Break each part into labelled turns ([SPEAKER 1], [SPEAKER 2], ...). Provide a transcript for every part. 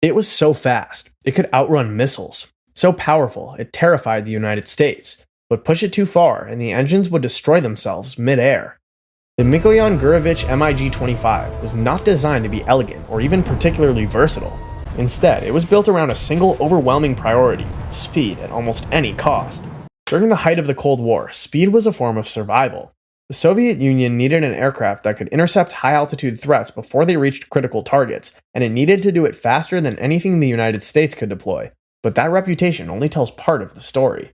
[SPEAKER 1] It was so fast, it could outrun missiles. So powerful, it terrified the United States. But push it too far, and the engines would destroy themselves mid-air. The Mikoyan Gurevich MiG-25 was not designed to be elegant or even particularly versatile. Instead, it was built around a single overwhelming priority: speed at almost any cost. During the height of the Cold War, speed was a form of survival. The Soviet Union needed an aircraft that could intercept high-altitude threats before they reached critical targets, and it needed to do it faster than anything the United States could deploy. But that reputation only tells part of the story.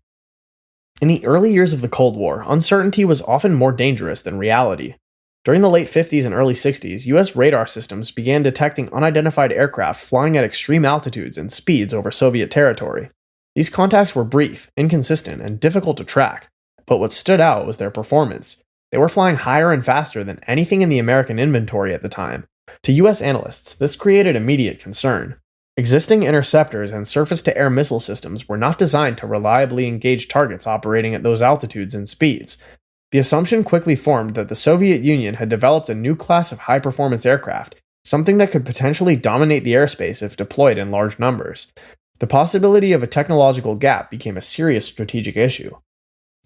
[SPEAKER 1] In the early years of the Cold War, uncertainty was often more dangerous than reality. During the late 50s and early 60s, US radar systems began detecting unidentified aircraft flying at extreme altitudes and speeds over Soviet territory. These contacts were brief, inconsistent, and difficult to track, but what stood out was their performance. They were flying higher and faster than anything in the American inventory at the time. To US analysts, this created immediate concern. Existing interceptors and surface-to-air missile systems were not designed to reliably engage targets operating at those altitudes and speeds. The assumption quickly formed that the Soviet Union had developed a new class of high-performance aircraft, something that could potentially dominate the airspace if deployed in large numbers. The possibility of a technological gap became a serious strategic issue.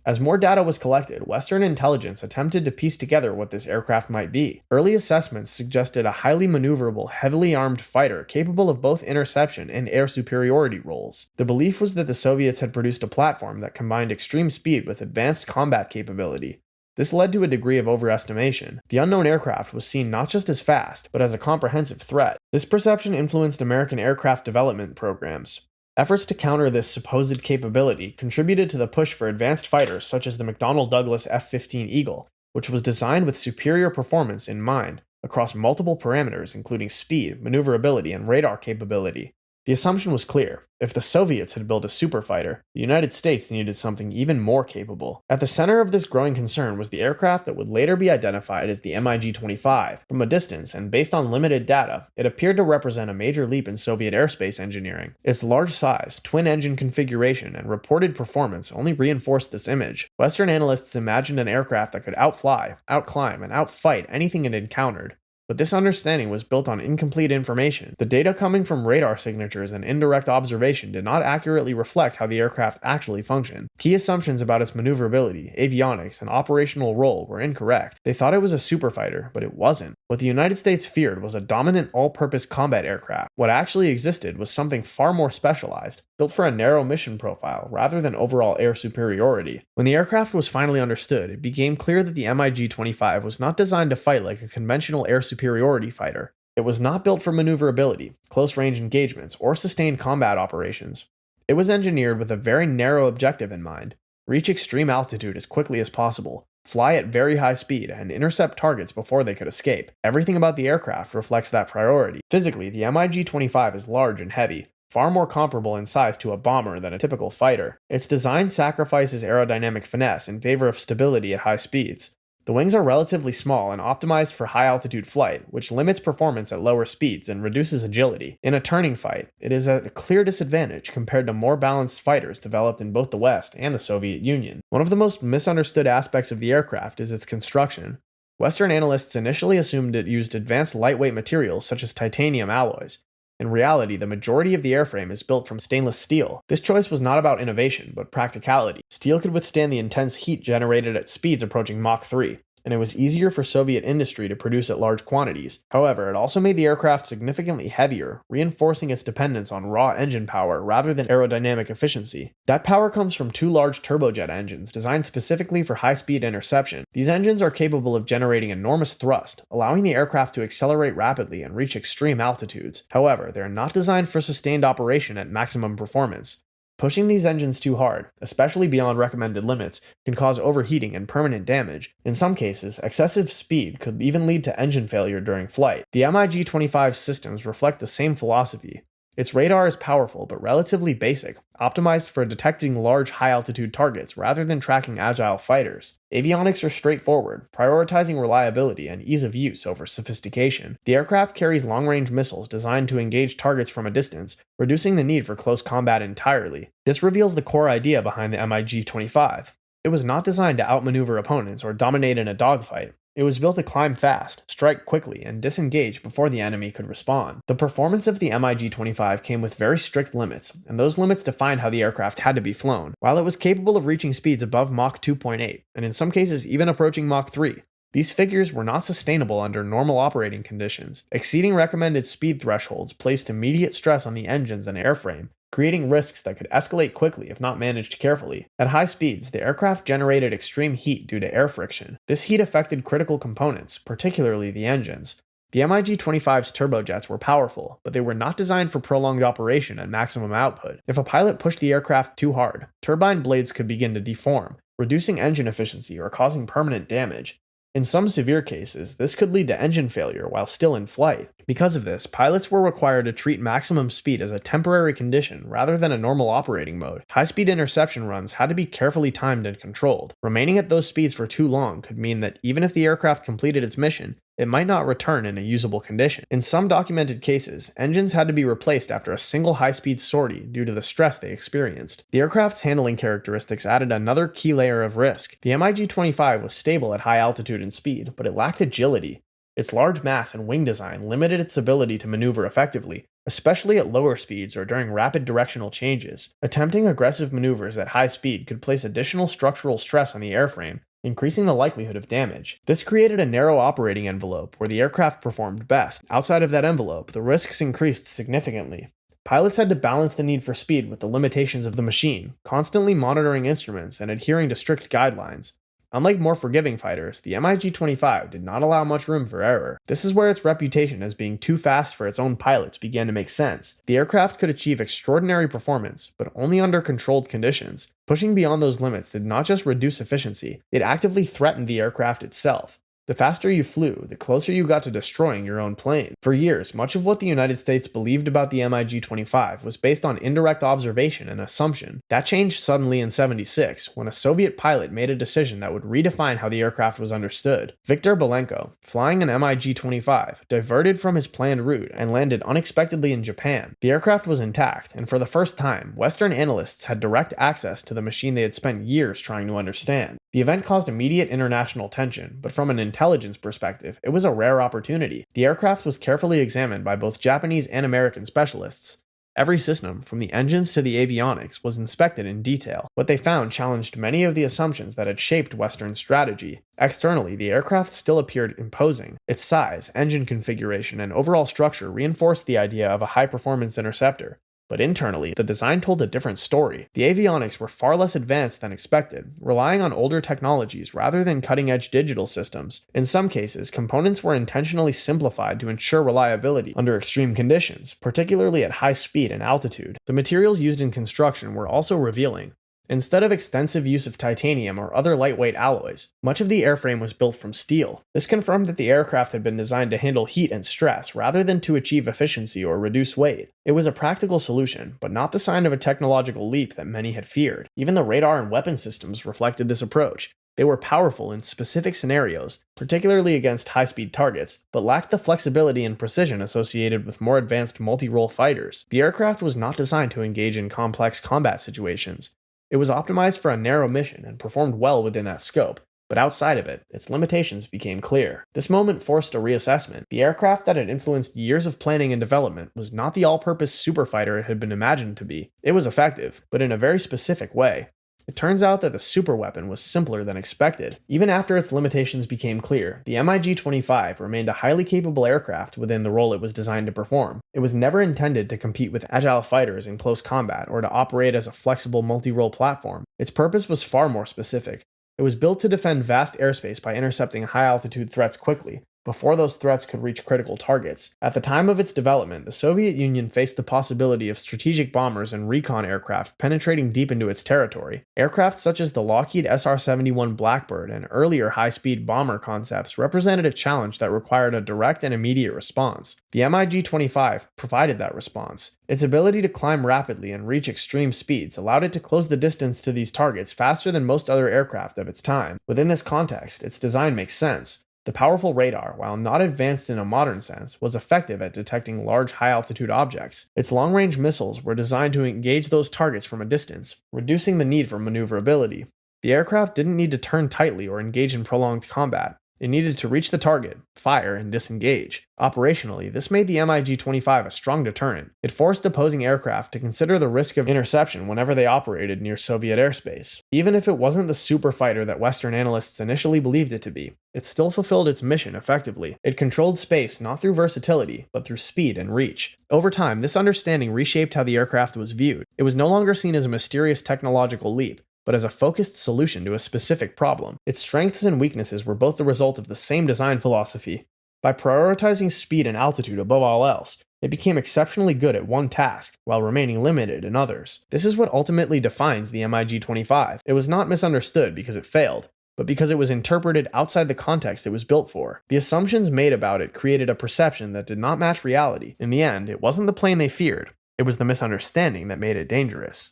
[SPEAKER 1] As more data was collected, Western intelligence attempted to piece together what this aircraft might be. Early assessments suggested a highly maneuverable, heavily armed fighter capable of both interception and air superiority roles. The belief was that the Soviets had produced a platform that combined extreme speed with advanced combat capability. This led to a degree of overestimation. The unknown aircraft was seen not just as fast, but as a comprehensive threat. This perception influenced American aircraft development programs. Efforts to counter this supposed capability contributed to the push for advanced fighters such as the McDonnell Douglas F-15 Eagle, which was designed with superior performance in mind, across multiple parameters including speed, maneuverability, and radar capability. The assumption was clear: if the Soviets had built a super fighter, the United States needed something even more capable. At the center of this growing concern was the aircraft that would later be identified as the MiG-25. From a distance, and based on limited data, it appeared to represent a major leap in Soviet airspace engineering. Its large size, twin-engine configuration, and reported performance only reinforced this image. Western analysts imagined an aircraft that could outfly, outclimb, and outfight anything it encountered. But this understanding was built on incomplete information. The data coming from radar signatures and indirect observation did not accurately reflect how the aircraft actually functioned. Key assumptions about its maneuverability, avionics, and operational role were incorrect. They thought it was a superfighter, but it wasn't. What the United States feared was a dominant all-purpose combat aircraft. What actually existed was something far more specialized, built for a narrow mission profile rather than overall air superiority. When the aircraft was finally understood, it became clear that the MiG-25 was not designed to fight like a conventional air superiority fighter. It was not built for maneuverability, close-range engagements, or sustained combat operations. It was engineered with a very narrow objective in mind: reach extreme altitude as quickly as possible, fly at very high speed, and intercept targets before they could escape. Everything about the aircraft reflects that priority. Physically, the MiG-25 is large and heavy, far more comparable in size to a bomber than a typical fighter. Its design sacrifices aerodynamic finesse in favor of stability at high speeds. The wings are relatively small and optimized for high-altitude flight, which limits performance at lower speeds and reduces agility. In a turning fight, it is at a clear disadvantage compared to more balanced fighters developed in both the West and the Soviet Union. One of the most misunderstood aspects of the aircraft is its construction. Western analysts initially assumed it used advanced lightweight materials such as titanium alloys. In reality, the majority of the airframe is built from stainless steel. This choice was not about innovation, but practicality. Steel could withstand the intense heat generated at speeds approaching Mach 3, and it was easier for Soviet industry to produce at large quantities. However, it also made the aircraft significantly heavier, reinforcing its dependence on raw engine power rather than aerodynamic efficiency. That power comes from two large turbojet engines designed specifically for high-speed interception. These engines are capable of generating enormous thrust, allowing the aircraft to accelerate rapidly and reach extreme altitudes. However, they are not designed for sustained operation at maximum performance. Pushing these engines too hard, especially beyond recommended limits, can cause overheating and permanent damage. In some cases, excessive speed could even lead to engine failure during flight. The MiG-25 systems reflect the same philosophy. Its radar is powerful but relatively basic, optimized for detecting large high-altitude targets rather than tracking agile fighters. Avionics are straightforward, prioritizing reliability and ease of use over sophistication. The aircraft carries long-range missiles designed to engage targets from a distance, reducing the need for close combat entirely. This reveals the core idea behind the MiG-25. It was not designed to outmaneuver opponents or dominate in a dogfight. It was built to climb fast, strike quickly, and disengage before the enemy could respond. The performance of the MiG-25 came with very strict limits, and those limits defined how the aircraft had to be flown. While it was capable of reaching speeds above Mach 2.8, and in some cases even approaching Mach 3, these figures were not sustainable under normal operating conditions. Exceeding recommended speed thresholds placed immediate stress on the engines and airframe, creating risks that could escalate quickly if not managed carefully. At high speeds, the aircraft generated extreme heat due to air friction. This heat affected critical components, particularly the engines. The MiG-25's turbojets were powerful, but they were not designed for prolonged operation and maximum output. If a pilot pushed the aircraft too hard, turbine blades could begin to deform, reducing engine efficiency or causing permanent damage. In some severe cases, this could lead to engine failure while still in flight. Because of this, pilots were required to treat maximum speed as a temporary condition rather than a normal operating mode. High-speed interception runs had to be carefully timed and controlled. Remaining at those speeds for too long could mean that even if the aircraft completed its mission, it might not return in a usable condition. In some documented cases, engines had to be replaced after a single high-speed sortie due to the stress they experienced. The aircraft's handling characteristics added another key layer of risk. The MiG-25 was stable at high altitude and speed, but it lacked agility. Its large mass and wing design limited its ability to maneuver effectively, especially at lower speeds or during rapid directional changes. Attempting aggressive maneuvers at high speed could place additional structural stress on the airframe, increasing the likelihood of damage. This created a narrow operating envelope where the aircraft performed best. Outside of that envelope, the risks increased significantly. Pilots had to balance the need for speed with the limitations of the machine, constantly monitoring instruments and adhering to strict guidelines. Unlike more forgiving fighters, the MiG-25 did not allow much room for error. This is where its reputation as being too fast for its own pilots began to make sense. The aircraft could achieve extraordinary performance, but only under controlled conditions. Pushing beyond those limits did not just reduce efficiency, it actively threatened the aircraft itself. The faster you flew, the closer you got to destroying your own plane. For years, much of what the United States believed about the MiG-25 was based on indirect observation and assumption. That changed suddenly in '76, when a Soviet pilot made a decision that would redefine how the aircraft was understood. Viktor Belenko, flying an MiG-25, diverted from his planned route and landed unexpectedly in Japan. The aircraft was intact, and for the first time, Western analysts had direct access to the machine they had spent years trying to understand. The event caused immediate international tension, but from an intelligence perspective, it was a rare opportunity. The aircraft was carefully examined by both Japanese and American specialists. Every system, from the engines to the avionics, was inspected in detail. What they found challenged many of the assumptions that had shaped Western strategy. Externally, the aircraft still appeared imposing. Its size, engine configuration, and overall structure reinforced the idea of a high-performance interceptor. But internally, the design told a different story. The avionics were far less advanced than expected, relying on older technologies rather than cutting-edge digital systems. In some cases, components were intentionally simplified to ensure reliability under extreme conditions, particularly at high speed and altitude. The materials used in construction were also revealing. Instead of extensive use of titanium or other lightweight alloys, much of the airframe was built from steel. This confirmed that the aircraft had been designed to handle heat and stress rather than to achieve efficiency or reduce weight. It was a practical solution, but not the sign of a technological leap that many had feared. Even the radar and weapon systems reflected this approach. They were powerful in specific scenarios, particularly against high-speed targets, but lacked the flexibility and precision associated with more advanced multi-role fighters. The aircraft was not designed to engage in complex combat situations. It was optimized for a narrow mission and performed well within that scope, but outside of it, its limitations became clear. This moment forced a reassessment. The aircraft that had influenced years of planning and development was not the all-purpose superfighter it had been imagined to be. It was effective, but in a very specific way. It turns out that the superweapon was simpler than expected. Even after its limitations became clear, the MiG-25 remained a highly capable aircraft within the role it was designed to perform. It was never intended to compete with agile fighters in close combat or to operate as a flexible multi-role platform. Its purpose was far more specific. It was built to defend vast airspace by intercepting high-altitude threats quickly, before those threats could reach critical targets. At the time of its development, the Soviet Union faced the possibility of strategic bombers and recon aircraft penetrating deep into its territory. Aircraft such as the Lockheed SR-71 Blackbird and earlier high-speed bomber concepts represented a challenge that required a direct and immediate response. The MiG-25 provided that response. Its ability to climb rapidly and reach extreme speeds allowed it to close the distance to these targets faster than most other aircraft of its time. Within this context, its design makes sense. The powerful radar, while not advanced in a modern sense, was effective at detecting large high-altitude objects. Its long-range missiles were designed to engage those targets from a distance, reducing the need for maneuverability. The aircraft didn't need to turn tightly or engage in prolonged combat. It needed to reach the target, fire, and disengage. Operationally, this made the MiG-25 a strong deterrent. It forced opposing aircraft to consider the risk of interception whenever they operated near Soviet airspace. Even if it wasn't the super fighter that Western analysts initially believed it to be, it still fulfilled its mission effectively. It controlled space not through versatility, but through speed and reach. Over time, this understanding reshaped how the aircraft was viewed. It was no longer seen as a mysterious technological leap, but as a focused solution to a specific problem. Its strengths and weaknesses were both the result of the same design philosophy. By prioritizing speed and altitude above all else, it became exceptionally good at one task, while remaining limited in others. This is what ultimately defines the MiG-25. It was not misunderstood because it failed, but because it was interpreted outside the context it was built for. The assumptions made about it created a perception that did not match reality. In the end, it wasn't the plane they feared, it was the misunderstanding that made it dangerous.